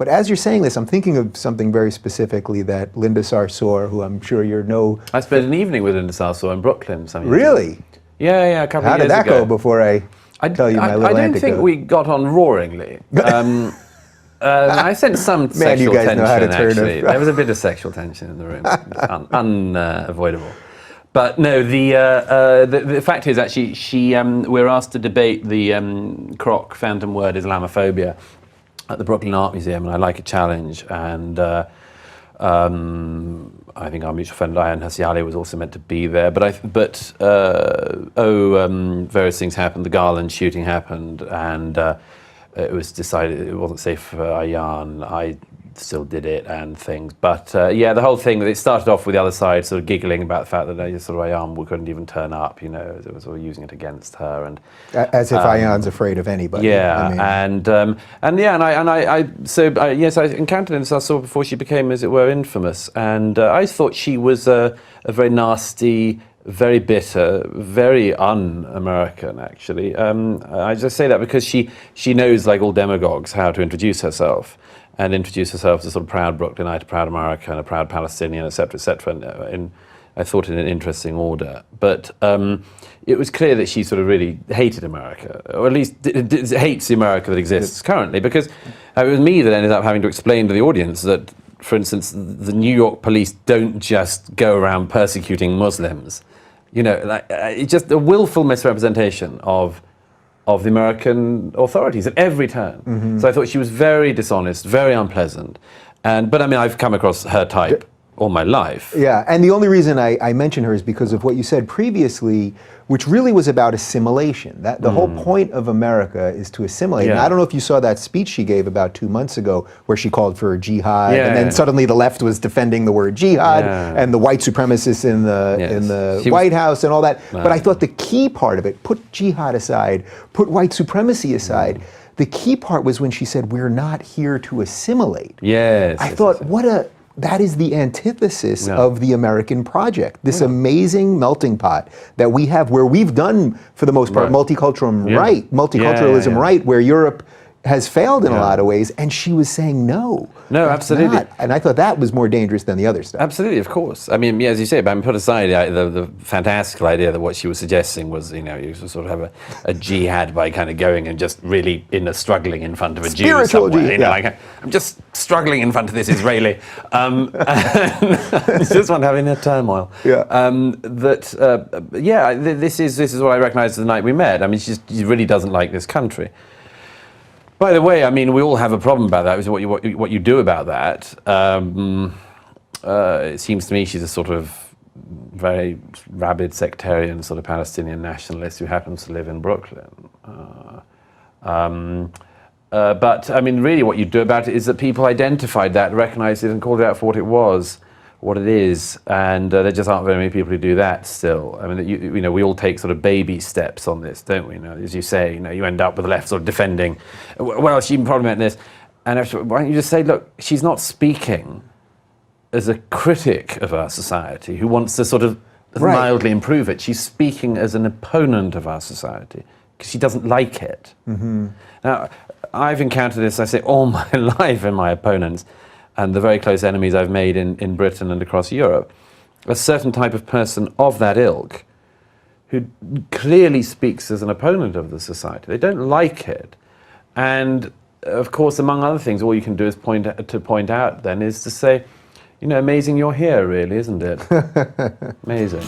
But as you're saying this, I'm thinking of something very specifically that Linda Sarsour, who I'm sure you know. I spent an evening with Linda Sarsour in Brooklyn some years Really? ago. Yeah, a couple of years ago. How did that go before I tell you my little anecdote? I don't think we got on roaringly. I sensed some sexual tension, actually. There was a bit of sexual tension in the room, unavoidable. But no, the fact is, actually, we were asked to debate the crock phantom word Islamophobia at the Brooklyn Art Museum, and I like a challenge. And I think our mutual friend Ayaan Hirsi Ali was also meant to be there. But various things happened. The Garland shooting happened, and it was decided it wasn't safe for Ayaan. I still did it and things. But yeah, the whole thing, it started off with the other side sort of giggling about the fact that sort of Ayaan couldn't even turn up, you know, it was sort of using it against her. And as if Ayaan's afraid of anybody. Yeah, I mean. Yes, I encountered Linda Sarsour before she became, as it were, infamous. And I thought she was a very nasty, very bitter, very un-American, actually. I just say that because she knows, like all demagogues, how to introduce herself. And introduce herself as a sort of proud Brooklynite, a proud American, a proud Palestinian, etc., etc. I thought in an interesting order. But it was clear that she sort of really hated America, or at least hates the America that exists currently, because it was me that ended up having to explain to the audience that, for instance, the New York police don't just go around persecuting Muslims. You know, like, it's just a willful misrepresentation of the American authorities at every turn. Mm-hmm. So I thought she was very dishonest, very unpleasant. But I mean, I've come across her type all my life. Yeah, and the only reason I mention her is because of what you said previously, which really was about assimilation. That the whole point of America is to assimilate. Yeah. And I don't know if you saw that speech she gave about 2 months ago where she called for jihad, and then suddenly the left was defending the word jihad, and the white supremacists in the White House and all that. But I thought the key part of it, put jihad aside, put white supremacy aside, the key part was when she said, we're not here to assimilate. Yes. I thought, that is the antithesis of the American project. This amazing melting pot that we have, where we've done, for the most part, multiculturalism right, where Europe has failed in a lot of ways, and she was saying no. No, absolutely. Not. And I thought that was more dangerous than the other stuff. Absolutely, of course. I mean, yeah, as you say, but put aside the fantastical idea that what she was suggesting was, you know, you sort of have a jihad by kind of going and just really struggling in front of a Jew somewhere. You know, like, I'm just struggling in front of this Israeli. It's just one having a turmoil. Yeah. This is what I recognized the night we met. I mean, she really doesn't like this country. By the way, I mean, we all have a problem about that. Is what you do about that. It seems to me she's a sort of very rabid sectarian sort of Palestinian nationalist who happens to live in Brooklyn. But I mean, really, what you do about it is that people identified that, recognized it, and called it out for what it was, what it is, and there just aren't very many people who do that still. I mean, you know, we all take sort of baby steps on this, don't we? You know, as you say, you know, you end up with the left sort of defending, well, she probably meant this, and actually, why don't you just say, look, she's not speaking as a critic of our society who wants to sort of mildly improve it. She's speaking as an opponent of our society because she doesn't like it. Mm-hmm. Now, I've encountered this, I say, all my life in my opponents, and the very close enemies I've made in Britain and across Europe, a certain type of person of that ilk who clearly speaks as an opponent of the society. They don't like it. And of course, among other things, all you can do is point out then is to say, you know, amazing you're here, really, isn't it? Amazing.